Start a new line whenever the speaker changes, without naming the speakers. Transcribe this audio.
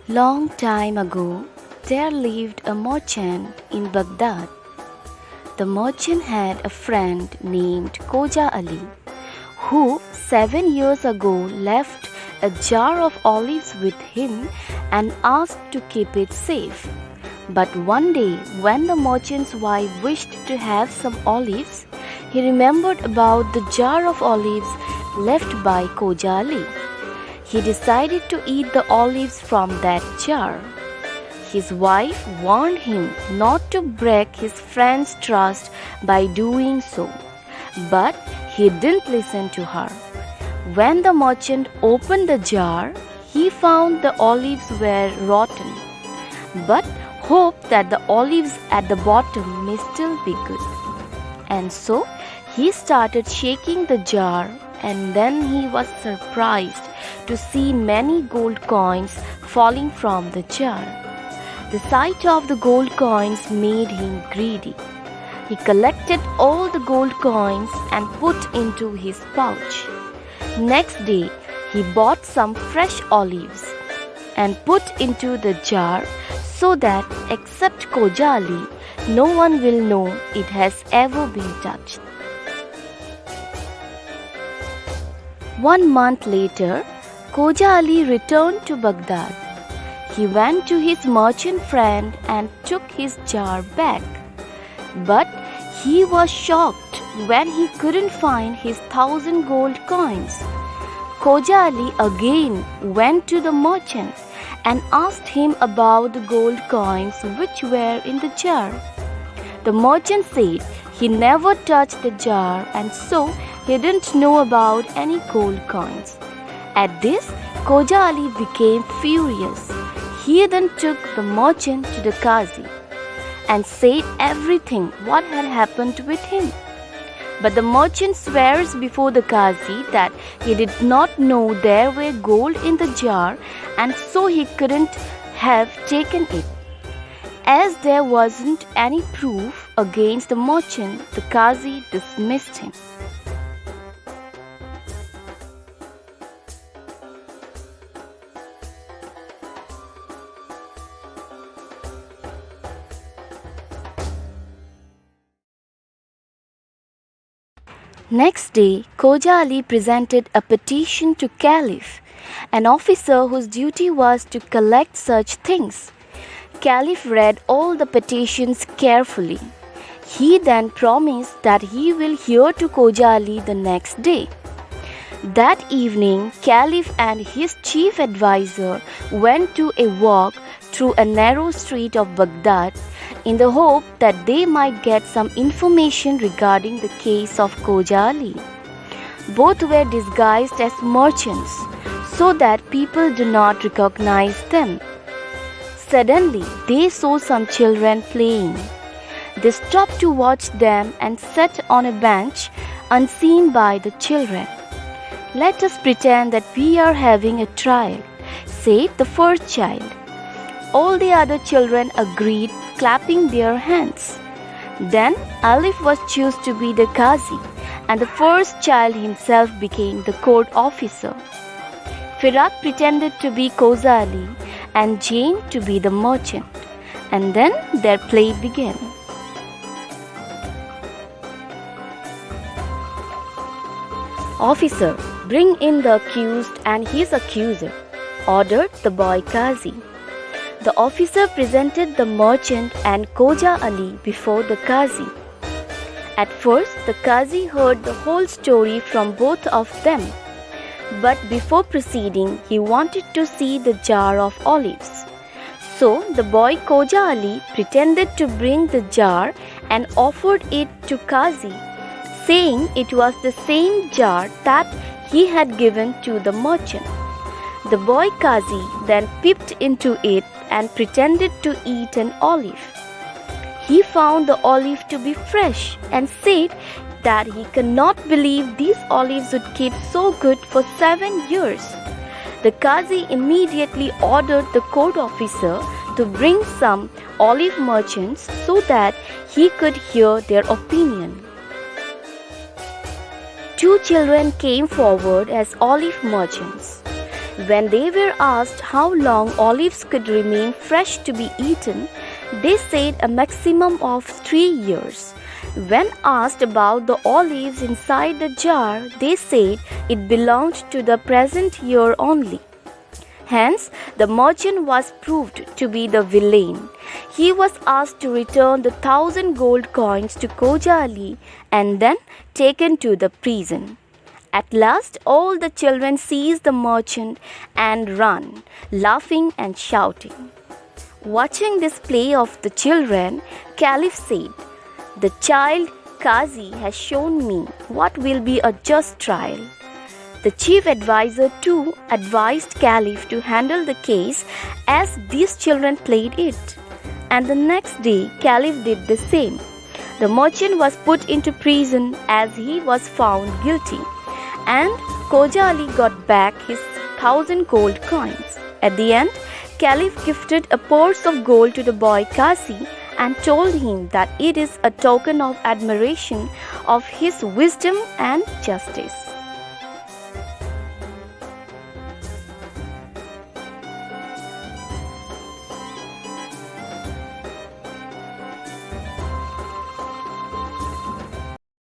Long time ago, there lived a merchant in Baghdad. The merchant had a friend named Koja Ali, who 7 years ago left a jar of olives with him and asked to keep it safe. But one day, when the merchant's wife wished to have some olives, he remembered about the jar of olives left by Koja Ali. He decided to eat the olives from that jar. His wife warned him not to break his friend's trust by doing so, but he didn't listen to her. When the merchant opened the jar, he found the olives were rotten, but hoped that the olives at the bottom may still be good. And so he started shaking the jar, and then he was surprised to see many gold coins falling from the jar. The sight of the gold coins made him greedy. He collected all the gold coins and put into his pouch. Next day, he bought some fresh olives and put into the jar so that except Koja Ali, no one will know it has ever been touched. 1 month later, Koja Ali returned to Baghdad. He went to his merchant friend and took his jar back. But he was shocked when he couldn't find his 1,000 gold coins. Koja Ali again went to the merchant and asked him about the gold coins which were in the jar. The merchant said he never touched the jar and so he didn't know about any gold coins. At this, Koja Ali became furious. He then took the merchant to the Qazi and said everything what had happened with him. But the merchant swears before the Qazi that he did not know there were gold in the jar and so he couldn't have taken it. As there wasn't any proof against the merchant, the Qazi dismissed him. Next day, Koja Ali presented a petition to Caliph, an officer whose duty was to collect such things. Caliph read all the petitions carefully. He then promised that he will hear to Koja Ali the next day. That evening, Caliph and his chief advisor went to a walk through a narrow street of Baghdad in the hope that they might get some information regarding the case of Koja Ali. Both were disguised as merchants so that people do not recognize them. Suddenly, they saw some children playing. They stopped to watch them and sat on a bench unseen by the children. "Let us pretend that we are having a trial," said the first child. All the other children agreed, clapping their hands. Then Alif was chosen to be the Qazi, and the first child himself became the court officer. Firat pretended to be Koja Ali and Jane to be the merchant, and then their play began. "Officer, bring in the accused and his accuser," ordered the boy Qazi. The officer presented the merchant and Koja Ali before the Qazi. At first, the Qazi heard the whole story from both of them. But before proceeding, he wanted to see the jar of olives. So, the boy Koja Ali pretended to bring the jar and offered it to Qazi, saying it was the same jar that he had given to the merchant. The boy Qazi then peeped into it and pretended to eat an olive. He found the olive to be fresh and said that he could not believe these olives would keep so good for 7 years. The Qazi immediately ordered the court officer to bring some olive merchants so that he could hear their opinion. 2 children came forward as olive merchants. When they were asked how long olives could remain fresh to be eaten, they said a maximum of 3 years. When asked about the olives inside the jar, they said it belonged to the present year only. Hence, the merchant was proved to be the villain. He was asked to return the 1,000 gold coins to Khoja Ali and then taken to the prison. At last, all the children seized the merchant and ran, laughing and shouting. Watching this play of the children, Caliph said, "The child Qazi has shown me what will be a just trial." The chief advisor too advised Caliph to handle the case as these children played it. And the next day, Caliph did the same. The merchant was put into prison as he was found guilty, and Khoja Ali got back his 1,000 gold coins. At the end, Caliph gifted a purse of gold to the boy Qazi and told him that it is a token of admiration of his wisdom and justice.